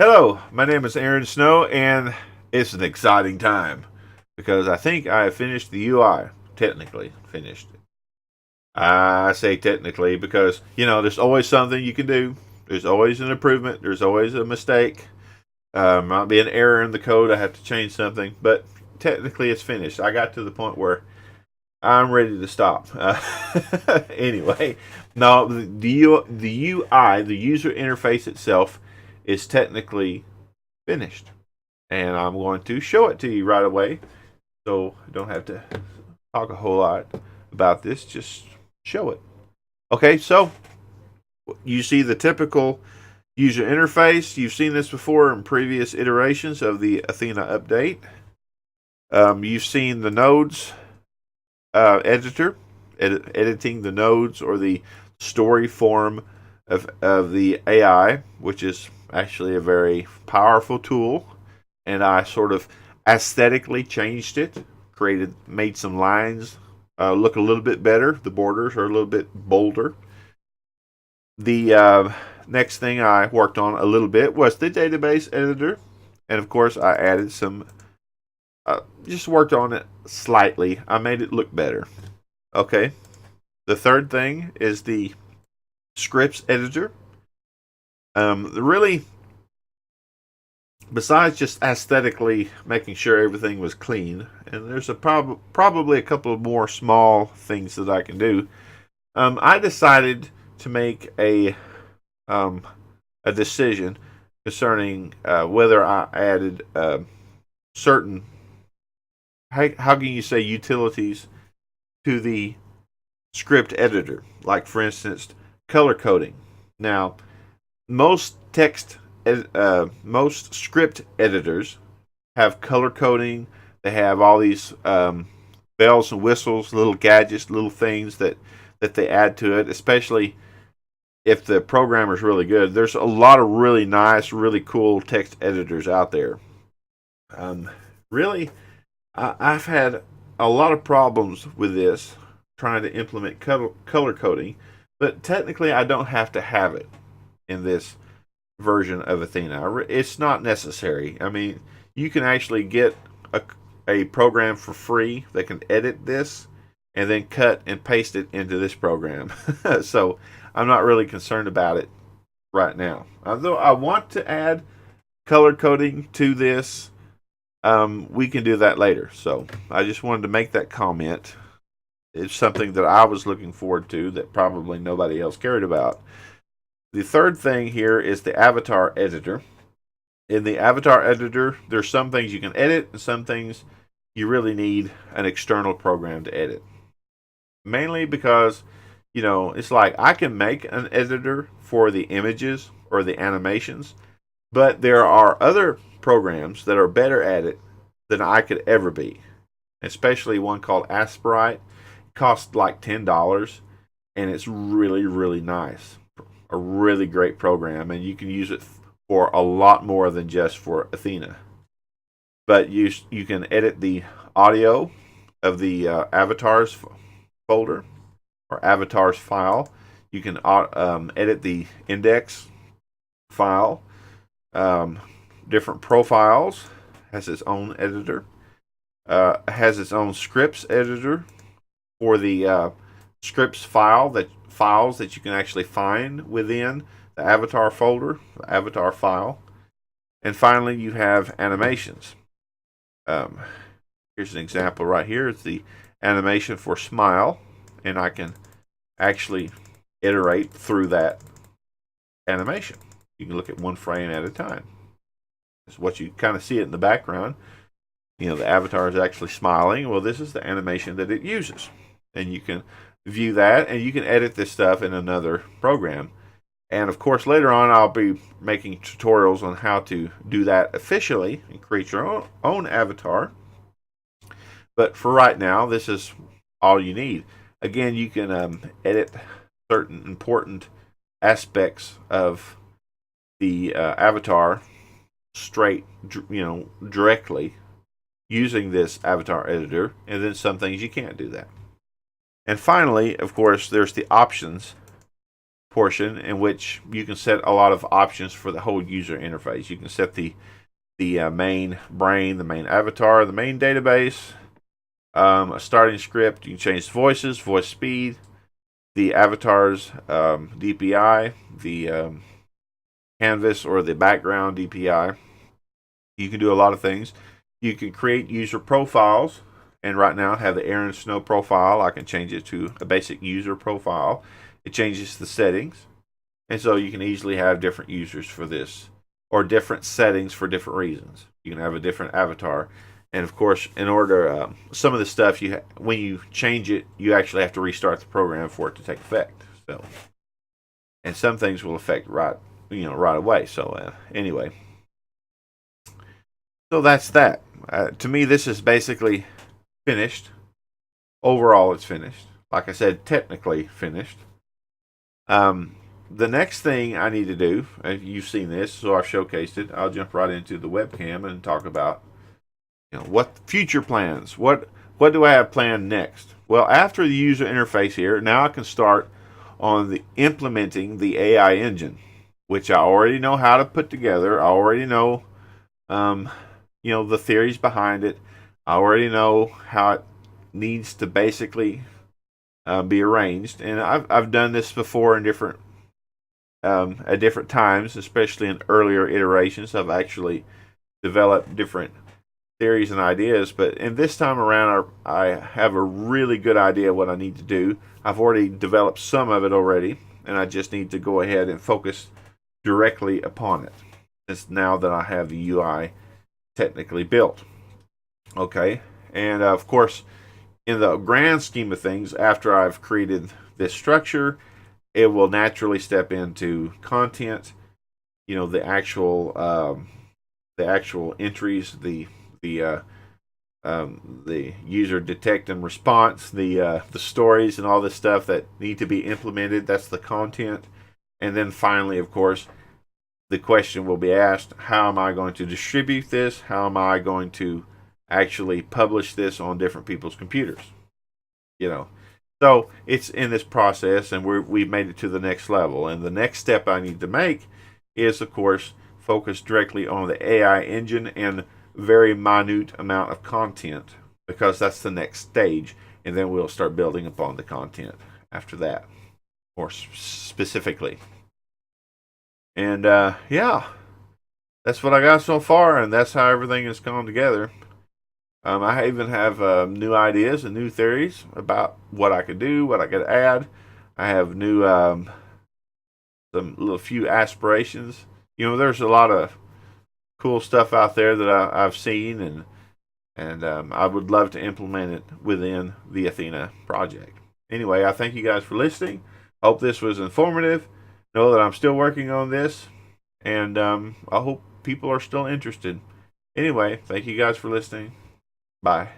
Hello, my name is Aaron Snow, and it's an exciting time because I think I have finished the UI. Technically, finished it. I say technically because, there's always something you can do. There's always an improvement. There's always a mistake. Might be an error in the code. I have to change something, but technically it's finished. I got to the point where I'm ready to stop. Anyway, no, the UI, the user interface itself, is technically finished. And I'm going to show it to you right away. So I don't have to talk a whole lot about this, just show it. Okay, so you see the typical user interface. You've seen this before in previous iterations of the Athena update. You've seen the nodes editor, editing the nodes or the story form of the AI, which is actually a very powerful tool. And I sort of aesthetically changed it, made some lines look a little bit better. The borders are a little bit bolder. The next thing I worked on a little bit was the database editor, and of course I added some. Just worked on it slightly. I made it look better. Okay. The third thing is the scripts editor. Really, besides just aesthetically making sure everything was clean, and there's probably a couple of more small things that I can do. I decided to make um, a decision concerning whether I added certain how can you say utilities to the script editor, like for instance color coding. Now, most most script editors have color coding. They have all these bells and whistles, little gadgets, little things that they add to it, especially if the programmer is really good. There's a lot of really nice, really cool text editors out there. Um, really, I've had a lot of problems with this trying to implement color coding, but technically I don't have to have it in this version of Athena. It's not necessary. I mean, you can actually get a program for free that can edit this and then cut and paste it into this program. So I'm not really concerned about it right now. Although I want to add color coding to this, we can do that later. So I just wanted to make that comment. It's something that I was looking forward to that probably nobody else cared about. The third thing here is the avatar editor. In the avatar editor, there's some things you can edit and some things you really need an external program to edit. Mainly because, it's like I can make an editor for the images or the animations, but there are other programs that are better at it than I could ever be. Especially one called Aspirite. It costs like $10 and it's really, really nice. A really great program, and you can use it for a lot more than just for Athena. But you can edit the audio of the avatars folder or avatars file. You can edit the index file. Different profiles has its own editor. Has its own scripts editor for the scripts files that you can actually find within the avatar folder, the avatar file. And finally, you have animations. Here's an example right here. It's the animation for smile, and I can actually iterate through that animation. You can look at one frame at a time. It's what you kind of see it in the background. The avatar is actually smiling. Well, this is the animation that it uses. And you can view that, and you can edit this stuff in another program. And of course, later on, I'll be making tutorials on how to do that officially and create your own avatar. But for right now, this is all you need. Again, you can edit certain important aspects of the avatar straight, directly using this avatar editor, and then some things you can't do that. And finally, of course, there's the options portion in which you can set a lot of options for the whole user interface. You can set the main brain, the main avatar, the main database, a starting script. You can change voices, voice speed, the avatar's DPI, the canvas or the background DPI. You can do a lot of things. You can create user profiles, and right now I have the Aaron Snow profile. I can change it to a basic user profile. It changes the settings, and so you can easily have different users for this, or different settings for different reasons. You can have a different avatar, and of course, in order some of the stuff when you change it, you actually have to restart the program for it to take effect. So, and some things will affect right away. So anyway, so that's that. To me, this is basically finished. Overall, it's finished. Like I said, technically finished. The next thing I need to do, you've seen this, so I've showcased it. I'll jump right into the webcam and talk about what future plans. What do I have planned next? Well, after the user interface here, now I can start on implementing the AI engine, which I already know how to put together. I already know, the theories behind it. I already know how it needs to basically be arranged, and I've done this before in at different times, especially in earlier iterations. I've actually developed different theories and ideas, but in this time around, I have a really good idea what I need to do. I've already developed some of it already, and I just need to go ahead and focus directly upon it. Since now that I have the UI technically built. Okay, and of course, in the grand scheme of things, after I've created this structure, it will naturally step into content. The actual entries, the user detect and response, the stories and all this stuff that need to be implemented. That's the content, and then finally, of course, the question will be asked: how am I going to distribute this? How am I going to actually publish this on different people's computers? So it's in this process, and we've made it to the next level. And the next step I need to make is, of course, focus directly on the AI engine and very minute amount of content, because that's the next stage, and then we'll start building upon the content after that, more specifically. And yeah, that's what I got so far, and that's how everything has gone together. I even have new ideas and new theories about what I could do, what I could add. I have new some little few aspirations. There's a lot of cool stuff out there that I've seen, and I would love to implement it within the Athena project. Anyway, I thank you guys for listening. Hope this was informative. Know that I'm still working on this, and I hope people are still interested. Anyway, thank you guys for listening. Bye.